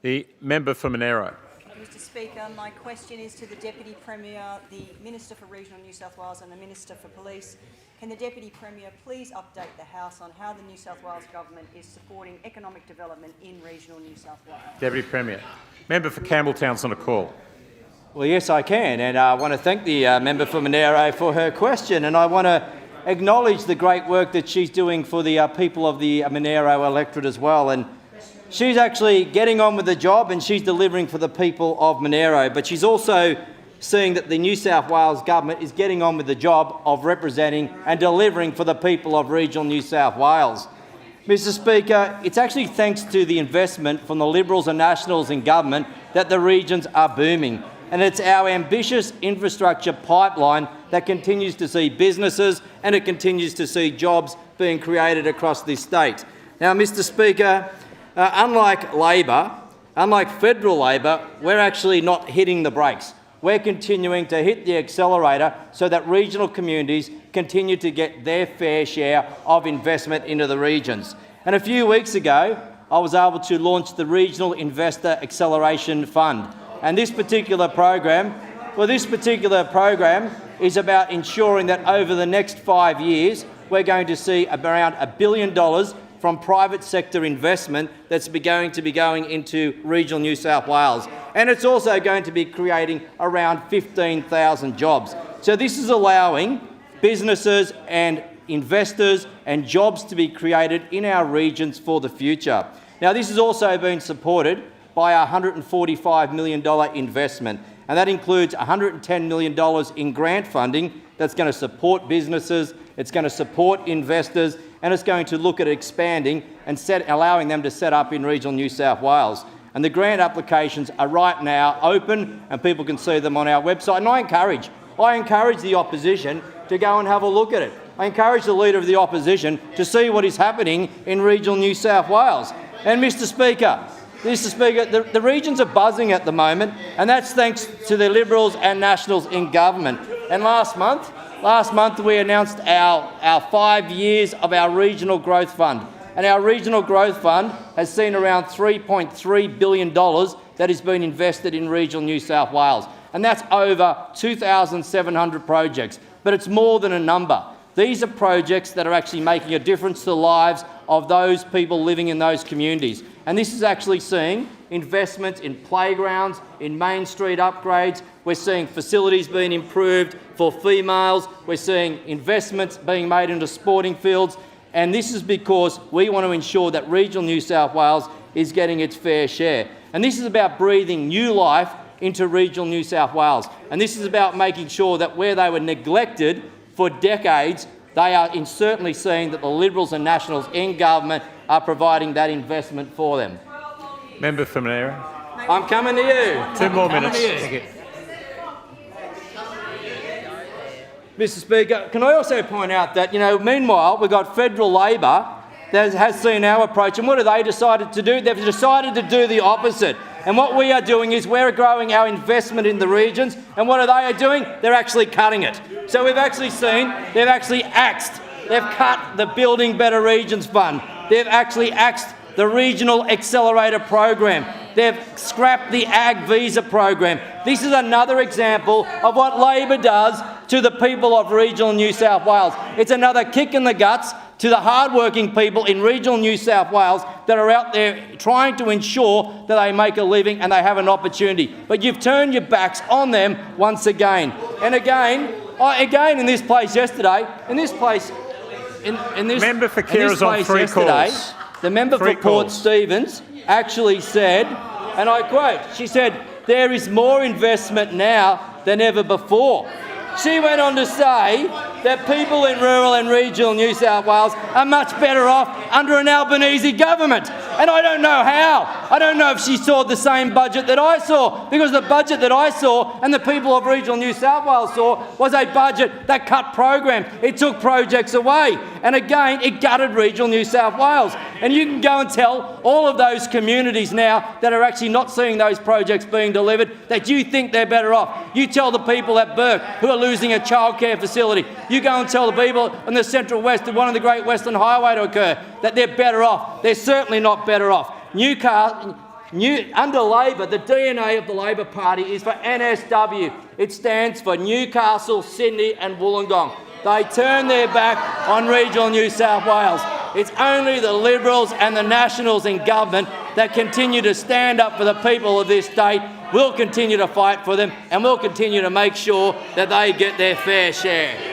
The member for Monaro. Mr Speaker, my question is to the Deputy Premier, the Minister for Regional New South Wales and the Minister for Police. Can the Deputy Premier please update the House on how the New South Wales Government is supporting economic development in regional New South Wales? Deputy Premier. Member for Campbelltown's on a call. Well, yes, I can, and I want to thank the member for Monaro for her question, and I want to acknowledge the great work that she's doing for the people of the Monaro electorate as well. And she's actually getting on with the job and she's delivering for the people of Monaro, but she's also seeing that the New South Wales Government is getting on with the job of representing and delivering for the people of regional New South Wales. Mr Speaker, it's actually thanks to the investment from the Liberals and Nationals in government that the regions are booming. And it's our ambitious infrastructure pipeline that continues to see businesses and it continues to see jobs being created across this state. Now, Mr Speaker, unlike Labor, unlike federal Labor, we're actually not hitting the brakes. We're continuing to hit the accelerator so that regional communities continue to get their fair share of investment into the regions. And a few weeks ago, I was able to launch the Regional Investor Acceleration Fund. And this particular program is about ensuring that over the next 5 years, we're going to see around $1 billion from private sector investment that's going to be going into regional New South Wales. And it's also going to be creating around 15,000 jobs. So this is allowing businesses and investors and jobs to be created in our regions for the future. Now, this has also been supported by a $145 million investment, and that includes $110 million in grant funding that's going to support businesses, it's going to support investors, and it's going to look at expanding and allowing them to set up in regional New South Wales. And the grant applications are right now open and people can see them on our website. And I encourage the opposition to go and have a look at it. I encourage the Leader of the Opposition to see what is happening in regional New South Wales. And Mr Speaker, the regions are buzzing at the moment, and that's thanks to the Liberals and Nationals in government. And last month we announced our 5 years of our Regional Growth Fund. And our Regional Growth Fund has seen around $3.3 billion that has been invested in regional New South Wales. And that's over 2,700 projects. But it's more than a number. These are projects that are actually making a difference to the lives of those people living in those communities. And this is actually seeing investments in playgrounds, in Main Street upgrades. We're seeing facilities being improved for females. We're seeing investments being made into sporting fields. And this is because we want to ensure that regional New South Wales is getting its fair share. And this is about breathing new life into regional New South Wales. And this is about making sure that where they were neglected for decades, they are certainly seeing that the Liberals and Nationals in government are providing that investment for them. Member for Monaro. I'm coming to you. 2 more minutes. Thank you. Mr Speaker, can I also point out that, meanwhile, we've got federal Labor that has seen our approach, and what have they decided to do? They've decided to do the opposite. And what we are doing is we're growing our investment in the regions, and what are they doing? They're actually cutting it. So we've actually seen they've actually axed. They've cut the Building Better Regions Fund. They've actually axed the Regional Accelerator Program. They've scrapped the Ag Visa Program. This is another example of what Labor does to the people of regional New South Wales. It's another kick in the guts to the hard-working people in regional New South Wales that are out there trying to ensure that they make a living and they have an opportunity. But you've turned your backs on them once again. And again in this place yesterday, Member for Keira's on 3 calls. The member for Port Stephens actually said, and I quote, she said, "There is more investment now than ever before." She went on to say that people in rural and regional New South Wales are much better off under an Albanese government. And I don't know how. I don't know if she saw the same budget that I saw, because the budget that I saw and the people of regional New South Wales saw was a budget that cut programs. It took projects away. And again, it gutted regional New South Wales. And you can go and tell all of those communities now that are actually not seeing those projects being delivered that you think they're better off. You tell the people at Bourke who are losing a childcare facility. You go and tell the people in the Central West who wanted the Great Western Highway to occur that they're better off. They're certainly not better off. Under Labor, the DNA of the Labor Party is for NSW. It stands for Newcastle, Sydney and Wollongong. They turn their back on regional New South Wales. It's only the Liberals and the Nationals in government that continue to stand up for the people of this state. We'll continue to fight for them and we'll continue to make sure that they get their fair share.